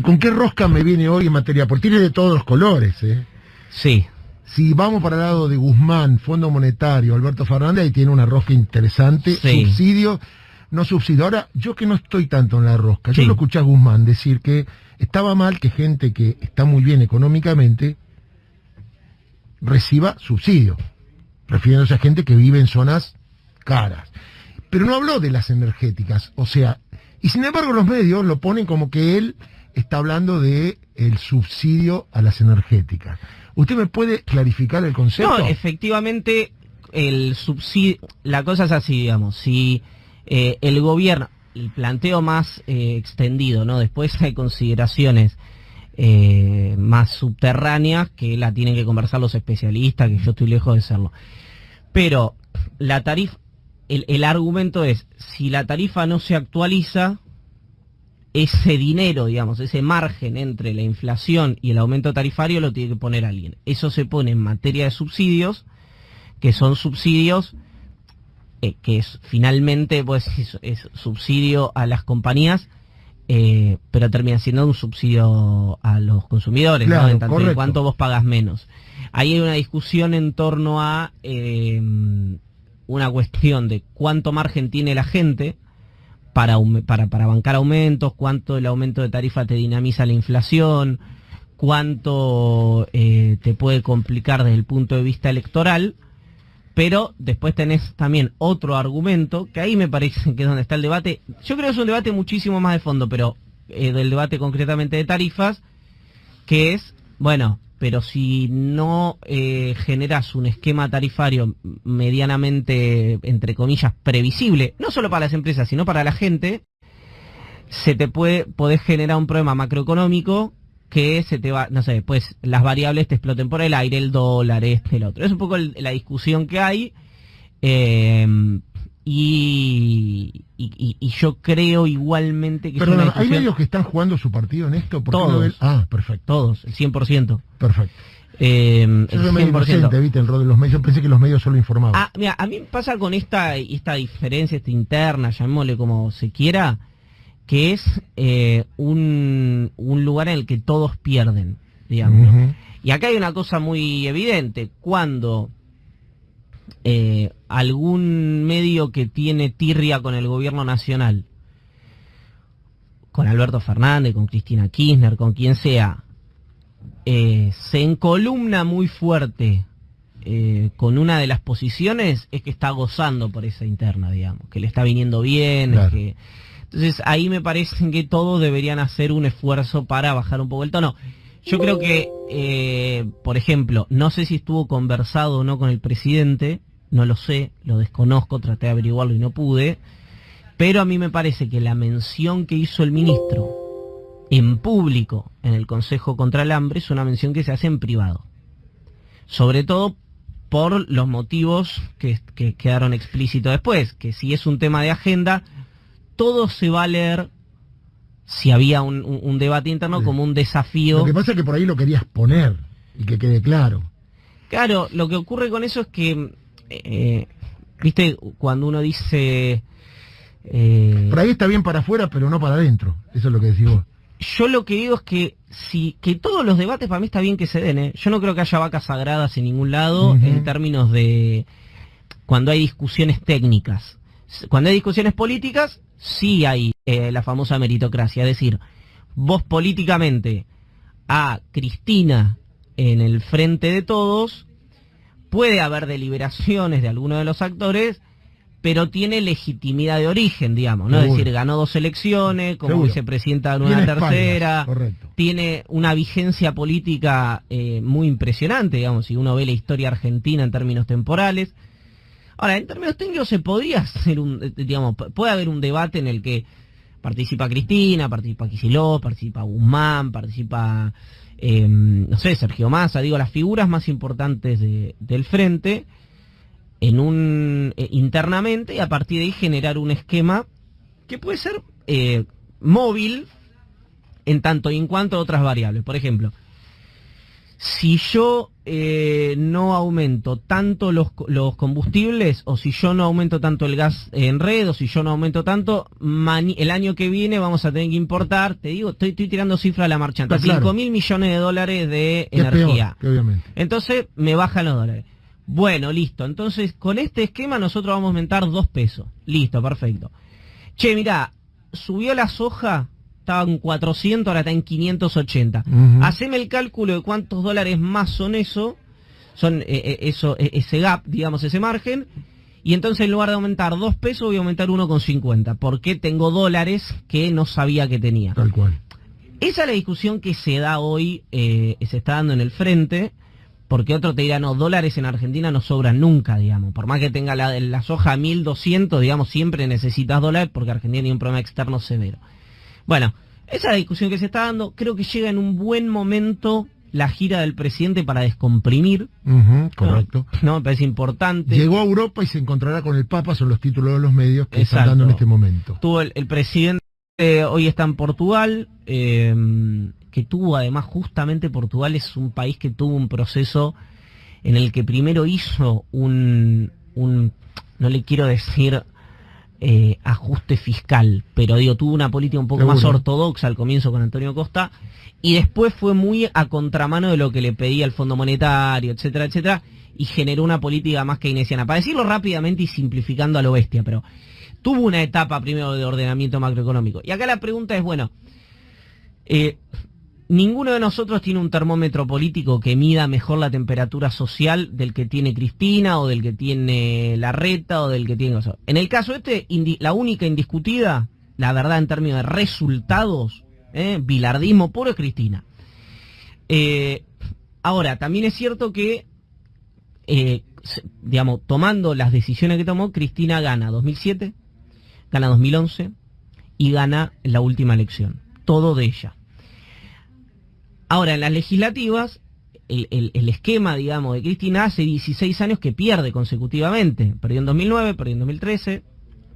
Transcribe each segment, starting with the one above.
¿Con qué rosca me viene hoy en materia? Porque tiene de todos los colores, ¿eh? Sí. Si vamos para el lado de Guzmán, Fondo Monetario, Alberto Fernández, ahí tiene una rosca interesante, Sí. subsidio, no subsidio. Ahora, yo que no estoy tanto en la rosca, yo Sí. lo escuché a Guzmán decir que estaba mal que gente que está muy bien económicamente reciba subsidio, refiriéndose a gente que vive en zonas caras. Pero no habló de las energéticas, o sea, y sin embargo los medios lo ponen como que él está hablando de el subsidio a las energéticas. ¿Usted me puede clarificar el concepto? No, efectivamente, el subsidio, la cosa es así, digamos, si el gobierno, el planteo más extendido, ¿no? Después hay consideraciones más subterráneas que la tienen que conversar los especialistas, que yo estoy lejos de serlo. Pero la tarifa, el argumento es, si la tarifa no se actualiza, ese dinero, digamos, ese margen entre la inflación y el aumento tarifario lo tiene que poner alguien. Eso se pone en materia de subsidios, que son subsidios que es finalmente pues es subsidio a las compañías, pero termina siendo un subsidio a los consumidores, claro, ¿no? En tanto correcto. de cuánto vos pagas menos. Ahí hay una discusión en torno a una cuestión de cuánto margen tiene la gente para bancar aumentos, cuánto el aumento de tarifa te dinamiza la inflación, cuánto te puede complicar desde el punto de vista electoral. Pero después tenés también otro argumento, que ahí me parece que es donde está el debate. Yo creo que es un debate muchísimo más de fondo, pero del debate concretamente de tarifas, que es, bueno, pero si no generas un esquema tarifario medianamente, entre comillas, previsible, no solo para las empresas, sino para la gente, podés generar un problema macroeconómico que se te va, no sé, pues las variables te exploten por el aire, el dólar, el otro. Es un poco la discusión que hay, y yo creo igualmente que Perdón, es una ¿hay discusión... medios que están jugando su partido en esto? ¿Por qué Todos. no ven? Ah, perfecto. Todos, el 100%. Perfecto. El Yo soy medio 100%. inocente, ¿viste? El rol de los medios. Yo pensé que los medios solo informaban. Ah, mira, a mí me pasa con esta diferencia, esta interna, llamémosle como se quiera, que es un lugar en el que todos pierden, digamos, ¿no? Ujú. Y acá hay una cosa muy evidente, cuando algún medio que tiene tirria con el gobierno nacional, con Alberto Fernández, con Cristina Kirchner, con quien sea, se encolumna muy fuerte con una de las posiciones, es que está gozando por esa interna, digamos, que le está viniendo bien, Claro. Entonces ahí me parece que todos deberían hacer un esfuerzo para bajar un poco el tono. Yo creo que, por ejemplo, no sé si estuvo conversado o no con el presidente, no lo sé, lo desconozco, traté de averiguarlo y no pude, pero a mí me parece que la mención que hizo el ministro en público en el Consejo contra el Hambre es una mención que se hace en privado. Sobre todo por los motivos que quedaron explícitos después, que si es un tema de agenda, todo se va a leer, si había un debate interno, Sí. como un desafío. Lo que pasa es que por ahí lo querías poner y que quede claro. Claro, lo que ocurre con eso es que, viste, cuando uno dice... Por ahí está bien para afuera, pero no para adentro. Eso es lo que decís vos. Yo lo que digo es que todos los debates para mí está bien que se den, ¿eh? Yo no creo que haya vacas sagradas en ningún lado, Ujú. en términos de cuando hay discusiones técnicas. Cuando hay discusiones políticas, sí hay la famosa meritocracia. Es decir, vos políticamente a Cristina en el frente de todos, puede haber deliberaciones de alguno de los actores, pero tiene legitimidad de origen, digamos, ¿no? Es Seguro. decir, ganó 2 elecciones, como Seguro. vicepresidenta de una Tiene tercera, espaldas, correcto. tiene una vigencia política muy impresionante, digamos, si uno ve la historia argentina en términos temporales. Ahora, en términos técnicos se podría hacer digamos, puede haber un debate en el que participa Cristina, participa Kicillof, participa Guzmán, participa, no sé, Sergio Massa, digo, las figuras más importantes del frente, en internamente, y a partir de ahí generar un esquema que puede ser móvil en tanto y en cuanto a otras variables. Por ejemplo, si yo no aumento tanto los combustibles, o si yo no aumento tanto el gas en red, o si yo no aumento tanto, el año que viene vamos a tener que importar, te digo, estoy tirando cifra a la marchanta, claro. 5.000 millones de dólares de Que energía. es peor, obviamente. Entonces me bajan los dólares. Bueno, listo. Entonces, con este esquema nosotros vamos a aumentar 2 pesos. Listo, perfecto. Che, mirá, subió la soja, estaba en 400, ahora está en 580. Haceme el cálculo de cuántos dólares más son ese gap, digamos, ese margen, y entonces en lugar de aumentar 2 pesos voy a aumentar 1,50, porque tengo dólares que no sabía que tenía. Tal cual. Esa es la discusión que se da hoy, se está dando en el frente, porque otro te dirá, no, dólares en Argentina no sobran nunca, digamos. Por más que tenga la soja 1.200, digamos, siempre necesitas dólares porque Argentina tiene un problema externo severo. Bueno, esa es la discusión que se está dando. Creo que llega en un buen momento la gira del presidente para descomprimir. Correcto. No, me parece importante. Llegó a Europa y se encontrará con el Papa, son los títulos de los medios que Exacto. están dando en este momento. Tuvo el presidente, hoy está en Portugal, que tuvo además, justamente Portugal es un país que tuvo un proceso en el que primero hizo no le quiero decir ajuste fiscal, pero digo, tuvo una política un poco más ortodoxa al comienzo con Antonio Costa, y después fue muy a contramano de lo que le pedía el Fondo Monetario, etcétera, etcétera, y generó una política más keynesiana. Para decirlo rápidamente y simplificando a lo bestia, pero tuvo una etapa primero de ordenamiento macroeconómico. Y acá la pregunta es, bueno, ninguno de nosotros tiene un termómetro político que mida mejor la temperatura social del que tiene Cristina, o del que tiene Larreta, o del que tiene... En el caso la única indiscutida, la verdad en términos de resultados, bilardismo puro, es Cristina. Ahora, también es cierto que, digamos, tomando las decisiones que tomó, Cristina gana 2007, gana 2011 y gana la última elección. Todo de ella. Ahora, en las legislativas, el esquema, digamos, de Cristina hace 16 años que pierde consecutivamente. Perdió en 2009, perdió en 2013,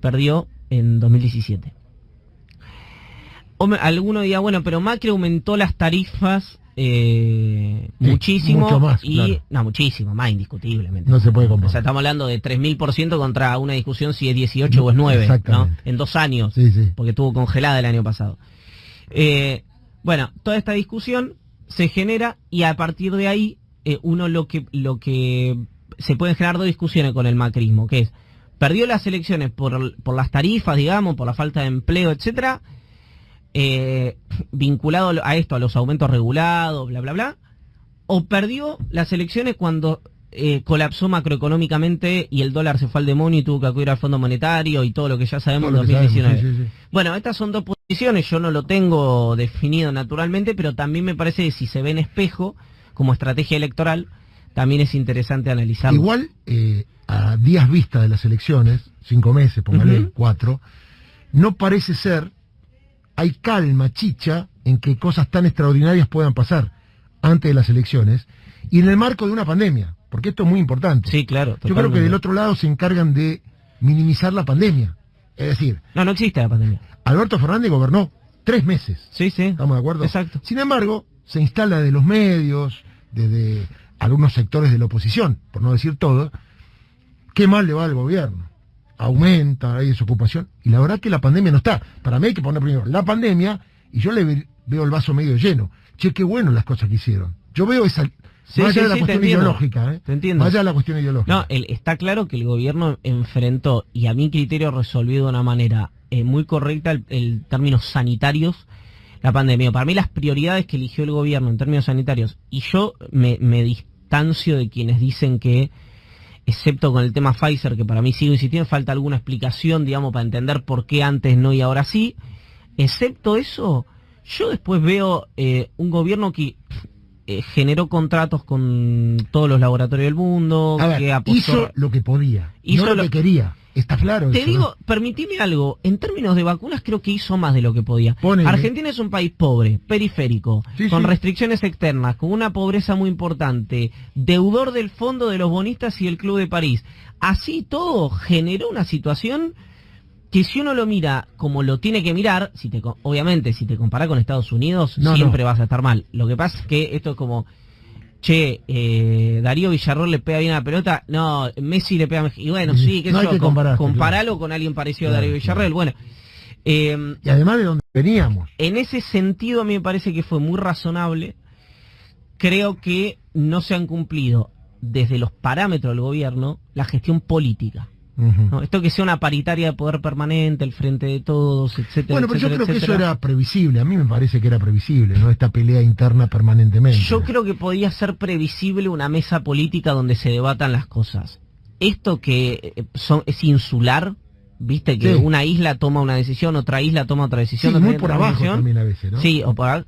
perdió en 2017. Alguno dirá, bueno, pero Macri aumentó las tarifas muchísimo. Mucho más, claro. No, muchísimo, más indiscutiblemente. No se puede comparar. O sea, estamos hablando de 3.000% contra una discusión si es 18 o es 9, ¿no? En 2 años, sí. Porque estuvo congelada el año pasado. Bueno, toda esta discusión se genera, y a partir de ahí lo que se pueden generar 2 discusiones con el macrismo, que es, perdió las elecciones por las tarifas, digamos, por la falta de empleo, etcétera, vinculado a esto, a los aumentos regulados, bla, bla, bla, o perdió las elecciones cuando colapsó macroeconómicamente y el dólar se fue al demonio y tuvo que acudir al Fondo Monetario y todo lo que ya sabemos en 2019. Sí. Bueno, estas son 2 posiciones, yo no lo tengo definido naturalmente, pero también me parece que si se ve en espejo, como estrategia electoral, también es interesante analizarlo. Igual, a días vista de las elecciones, 5 meses, póngale 4, no parece ser, hay calma, chicha, en que cosas tan extraordinarias puedan pasar antes de las elecciones, y en el marco de una pandemia, porque esto es muy importante. Sí, claro. Yo creo que del otro lado se encargan de minimizar la pandemia. Es decir... No existe la pandemia. Alberto Fernández gobernó 3 meses. Sí. ¿Estamos de acuerdo? Exacto. Sin embargo, se instala de los medios, desde algunos sectores de la oposición, por no decir todo, qué mal le va al gobierno. Aumenta, hay desocupación, y la verdad que la pandemia no está. Para mí hay que poner primero la pandemia, y yo le veo el vaso medio lleno. Che, qué bueno las cosas que hicieron. Yo veo esa... más allá de la cuestión ideológica, Te entiendo. Más allá de la cuestión ideológica. No, está claro que el gobierno enfrentó, y a mi criterio resolvió de una manera muy correcta el términos sanitarios, la pandemia. Para mí las prioridades que eligió el gobierno en términos sanitarios, y yo me distancio de quienes dicen que, excepto con el tema Pfizer, que para mí sigo insistiendo, falta alguna explicación, digamos, para entender por qué antes no y ahora sí. Excepto eso, yo después veo un gobierno que generó contratos con todos los laboratorios del mundo, a ver, que apostó, hizo lo que podía, no lo que quería. Está claro. Te eso, digo, ¿no? permitime algo, en términos de vacunas creo que hizo más de lo que podía. Argentina es un país pobre, periférico, con restricciones externas, con una pobreza muy importante, deudor del fondo de los bonistas y el Club de París. Así todo generó una situación que, si uno lo mira como lo tiene que mirar, obviamente si te comparás con Estados Unidos, siempre vas a estar mal. Lo que pasa es que esto es como... che, Darío Villarroel le pega bien a la pelota, no, Messi le pega mejor. Y bueno, sí, no hay que comparalo con alguien parecido a Darío Villarroel. Bueno, y además de donde veníamos. En ese sentido a mí me parece que fue muy razonable. Creo que no se han cumplido desde los parámetros del gobierno la gestión política. ¿No? Esto que sea una paritaria de poder permanente, el frente de todos, etcétera. Bueno, pero etcétera, yo creo etcétera. que eso era previsible. A mí me parece que era previsible, ¿no? Esta pelea interna permanentemente. Yo creo que podía ser previsible una mesa política donde se debatan las cosas. Esto que es insular, viste, que una isla toma una decisión, otra isla toma otra decisión. Sí, muy por abajo también a veces, ¿no? Sí, o por abajo.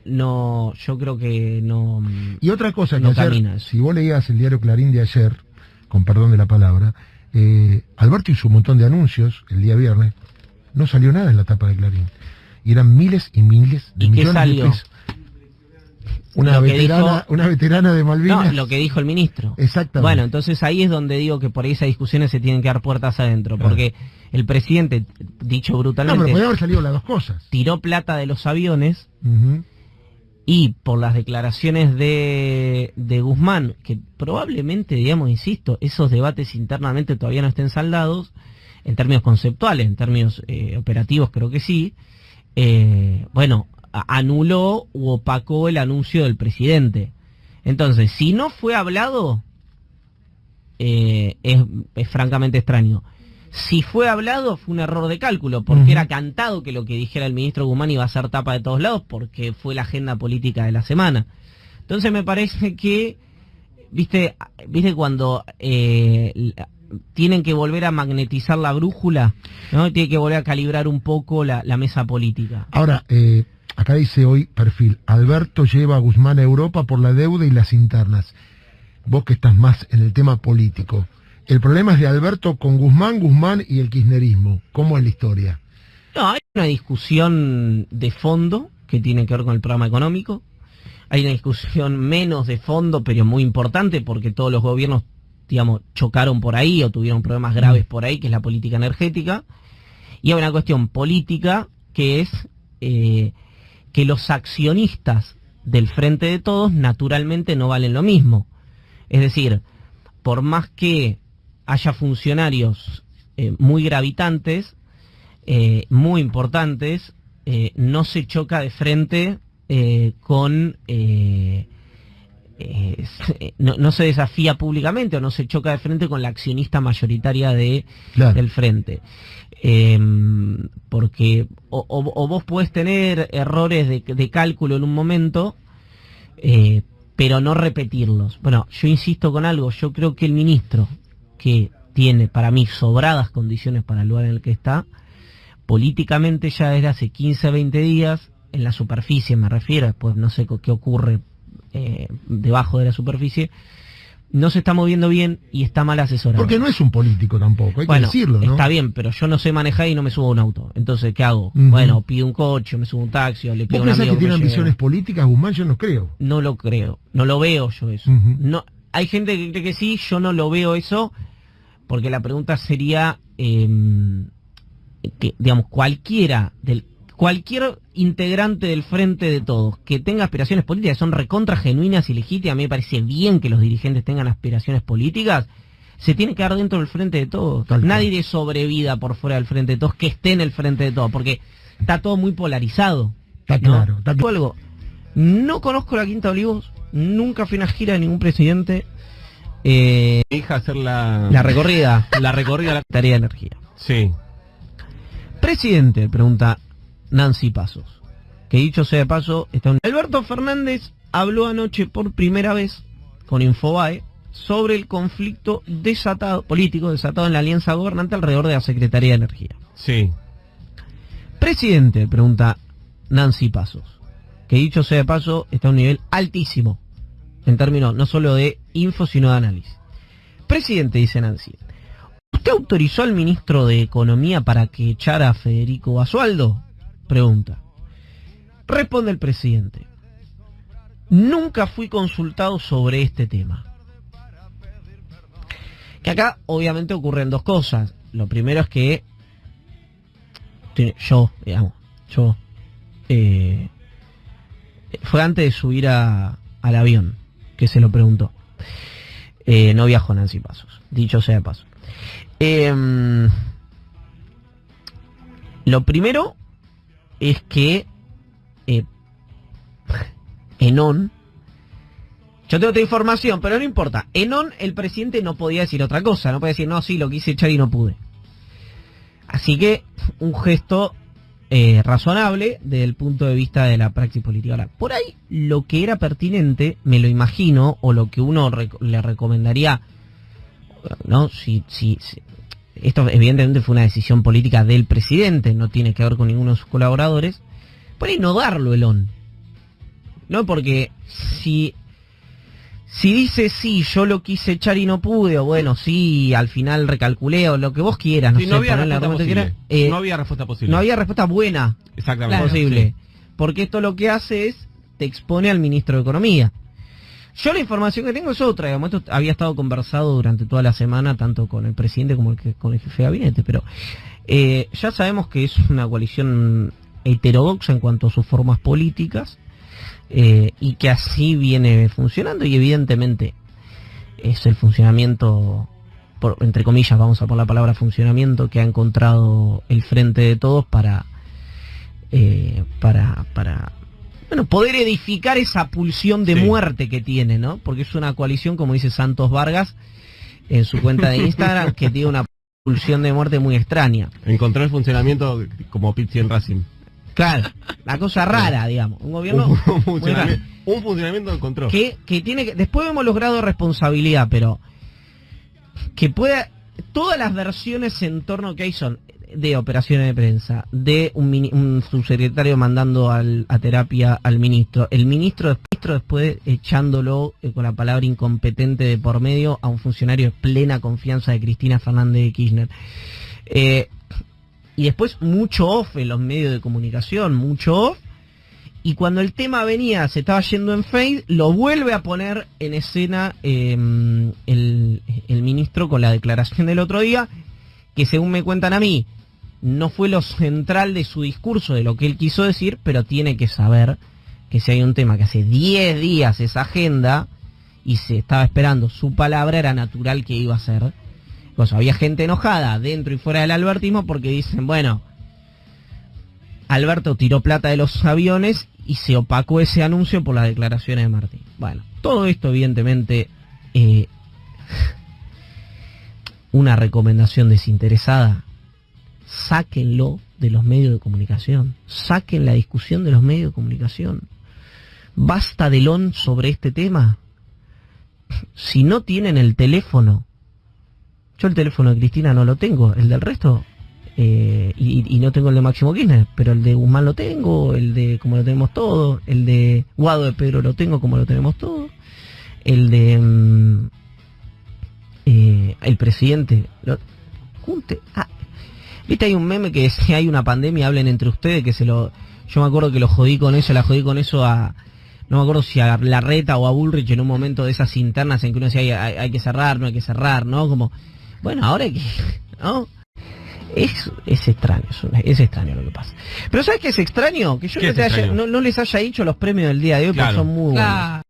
No, yo creo que no. Y otra cosa que no ayer, si vos leías el diario Clarín de ayer, con perdón de la palabra, Alberto hizo un montón de anuncios el día viernes, no salió nada en la tapa de Clarín. Y eran miles y miles de millones de pesos. Una veterana de Malvinas. No, lo que dijo el ministro. Exactamente. Bueno, entonces ahí es donde digo que por ahí esas discusiones se tienen que dar puertas adentro, porque el presidente, dicho brutalmente, no, pero podía haber salido las dos cosas. Tiró plata de los aviones. Y por las declaraciones de Guzmán, que probablemente, digamos, insisto, esos debates internamente todavía no estén saldados, en términos conceptuales, en términos operativos creo que sí, bueno, anuló u opacó el anuncio del presidente. Entonces, si no fue hablado, es francamente extraño. Si fue hablado, fue un error de cálculo, porque era cantado que lo que dijera el ministro Guzmán iba a ser tapa de todos lados, porque fue la agenda política de la semana. Entonces me parece que, viste cuando tienen que volver a magnetizar la brújula, ¿no? Tiene que volver a calibrar un poco la mesa política. Ahora, acá dice hoy perfil, Alberto lleva a Guzmán a Europa por la deuda y las internas. Vos que estás más en el tema político. El problema es de Alberto con Guzmán y el kirchnerismo. ¿Cómo es la historia? No, hay una discusión de fondo que tiene que ver con el programa económico. Hay una discusión menos de fondo, pero muy importante, porque todos los gobiernos, digamos, chocaron por ahí o tuvieron problemas graves por ahí, que es la política energética. Y hay una cuestión política que es que los accionistas del Frente de Todos naturalmente no valen lo mismo. Es decir, por más que haya funcionarios muy gravitantes, muy importantes, no se choca de frente con... no se desafía públicamente o no se choca de frente con la accionista mayoritaria del Frente. Porque o vos podés tener errores de cálculo en un momento, pero no repetirlos. Bueno, yo insisto con algo, yo creo que el ministro, que tiene para mí sobradas condiciones para el lugar en el que está, políticamente ya desde hace 15, 20 días, en la superficie me refiero, después no sé qué ocurre debajo de la superficie, no se está moviendo bien y está mal asesorado. Porque no es un político tampoco, hay que decirlo, ¿no? Está bien, pero yo no sé manejar y no me subo a un auto. Entonces, ¿qué hago? Bueno, pido un coche, me subo a un taxi, o le pido a un amigo. ¿Vos pensás que tiene ambiciones políticas, Guzmán? Yo no creo. No lo creo, no lo veo yo eso. No, hay gente que cree que sí, yo no lo veo eso, porque la pregunta sería que, digamos, cualquier integrante del Frente de Todos que tenga aspiraciones políticas, son recontra genuinas y legítimas, a mí me parece bien que los dirigentes tengan aspiraciones políticas, se tiene que dar dentro del Frente de Todos. Nadie de sobrevida por fuera del Frente de Todos, que esté en el Frente de Todos, porque está todo muy polarizado. Está claro. Algo. No conozco la Quinta de Olivos, nunca fui a una gira de ningún presidente. Hija hacer la recorrida de la tarea de energía. Sí. Presidente, pregunta Nancy Pasos, que dicho sea de paso, Alberto Fernández habló anoche por primera vez con Infobae sobre el conflicto político desatado en la alianza gobernante alrededor de la Secretaría de Energía. Sí. Presidente, pregunta Nancy Pasos, que dicho sea de paso, está a un nivel altísimo, en términos no solo de info, sino de análisis. Presidente, dice Nancy, ¿usted autorizó al ministro de Economía para que echara a Federico Basualdo? Pregunta. Responde el presidente: nunca fui consultado sobre este tema. Que acá obviamente ocurren dos cosas. Lo primero es que fue antes de subir a al avión, que se lo preguntó. No viajó Nancy Pasos, dicho sea de paso. Lo primero es que Enón, yo tengo otra información, pero no importa. Enón, el presidente no podía decir otra cosa, no podía decir, no, sí, lo quise echar y no pude. Así que, un gesto razonable desde el punto de vista de la praxis política. Ahora, por ahí, lo que era pertinente, me lo imagino, o lo que uno le recomendaría, ¿no? Si esto evidentemente fue una decisión política del presidente, no tiene que ver con ninguno de sus colaboradores, por ahí no darlo Elón. No, porque si dice sí, yo lo quise echar y no pude, o bueno, sí, al final recalculé, o lo que vos quieras, no sé, no había respuesta posible. No había respuesta posible. No había respuesta buena. Exactamente. Posible. Sí. Porque esto lo que hace es, te expone al ministro de Economía. Yo la información que tengo es otra, digamos, esto había estado conversado durante toda la semana, tanto con el presidente como con el jefe de gabinete, pero ya sabemos que es una coalición heterodoxa en cuanto a sus formas políticas, y que así viene funcionando, y evidentemente es el funcionamiento, entre comillas, vamos a poner la palabra funcionamiento, que ha encontrado el Frente de Todos para bueno, poder edificar esa pulsión de muerte que tiene, ¿no? Porque es una coalición, como dice Santos Vargas en su cuenta de Instagram, que tiene una pulsión de muerte muy extraña. Encontró el funcionamiento como Pizzi en Racing. Claro, la cosa rara, digamos. Un gobierno un funcionamiento encontró. Que tiene que, después vemos los grados de responsabilidad, pero que pueda, todas las versiones en torno que hay son de operaciones de prensa, de un subsecretario mandando a terapia al ministro, el ministro después echándolo con la palabra incompetente de por medio a un funcionario de plena confianza de Cristina Fernández de Kirchner. Y después mucho off en los medios de comunicación, mucho off, y cuando el tema venía, se estaba yendo en fade, lo vuelve a poner en escena el ministro con la declaración del otro día, que según me cuentan a mí, no fue lo central de su discurso, de lo que él quiso decir, pero tiene que saber que si hay un tema que hace 10 días es agenda, y se estaba esperando su palabra, era natural que iba a ser. Pues había gente enojada dentro y fuera del albertismo porque dicen, bueno, Alberto tiró plata de los aviones y se opacó ese anuncio por las declaraciones de Martín. Bueno, todo esto evidentemente, una recomendación desinteresada, sáquenlo de los medios de comunicación, saquen la discusión de los medios de comunicación. Basta de lón sobre este tema. Si no tienen el teléfono, yo el teléfono de Cristina no lo tengo, el del resto, y no tengo el de Máximo Kirchner, pero el de Guzmán lo tengo, el de como lo tenemos todo, el de Guado de Pedro lo tengo como lo tenemos todo, el de el presidente viste, hay un meme que si hay una pandemia hablen entre ustedes, que yo me acuerdo que la jodí con eso a, no me acuerdo si a Larreta o a Bullrich en un momento de esas internas en que uno decía hay que cerrar, no hay que cerrar, ¿no? Como, bueno, ahora hay que, ¿no? Es extraño, es extraño lo que pasa. Pero ¿sabes qué es extraño? Que yo no les haya dicho los premios del día de hoy, porque son muy buenos.